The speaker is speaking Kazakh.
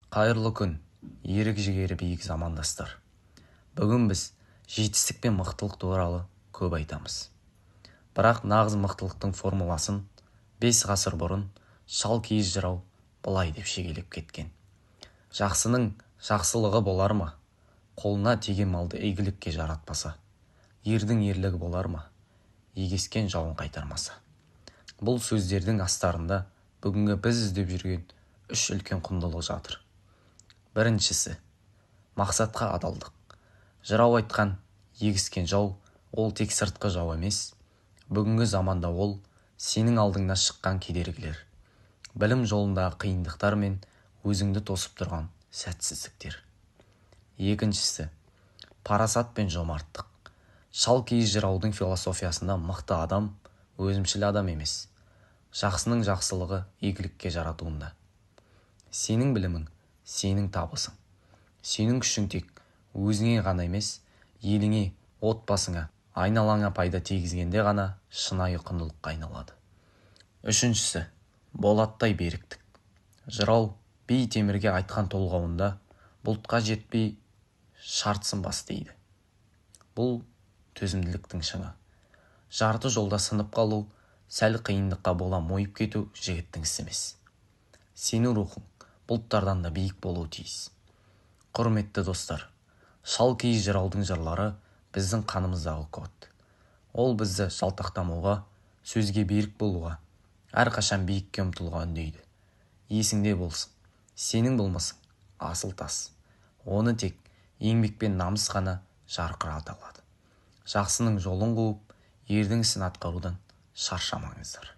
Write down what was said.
Қайырлы күн, ерік жігері биік замандастар. Бүгін біз жетістік пен мықтылық туралы көп айтамыз. Бірақ нағыз мықтылықтың формуласын 5 ғасыр бұрын шалкиіз жырау былай деп шегелеп кеткен. Жақсының жақсылығы болар ма? Қолына тиген малды игілікке жаратпаса. Ердің ерлігі болар ма? Егескен жауын қайтармаса. Бұл сөздердің астарында бүгінгі біз іздеп жүрген 3 үлкен құндылық жатыр. Біріншісі, мақсатқа адалдық. Жырау айтқан егескен жау ол тек сыртқы жау емес. Бүгінгі заманда ол сенің алдыңда шыққан кедергілер. Білім жолындағы қиындықтар мен өзіңді тосып тұрған сәтсіздіктер. Екіншісі, парасат пен жомарттық. Шалкиіз жыраудың философиясында мықты адам өзімшіл адам емес. Жақсының жақсылығы игілікке жаратуында. Сенің білімің, сенің табысың. Сенің күшің тек өзіңе ғана емес, еліңе, отбасыңа, айналаңа пайда тигізгенде ғана шынайы құндылыққа айналады. Үшіншісі, болаттай беріктік. Жырау би темірге айтқан толғауында бұлтқа жетпей шартсын бас дейді. Бұл төзімділіктің шыңы. Жарты жолда сынып қалу, сәл қиындыққа бола мойып кету жігіттің ісі емес. Сенің рухың бұлттардан да биік болуы тиіс. Құрметті достар, шалкиіз жыраудың жырлары біздің қанымыздағы код. Ол бізді жалтақтамауға, сөзге берік болуға, әрқашан биікке ұмтылуға үндейді. Есіңде болсын, сенің болмысың асыл тас. Оны тек еңбек пен намыс қана жарқырата алады. Жақсының жолын қуып, ердің ісін атқарудан шаршамаңыздар.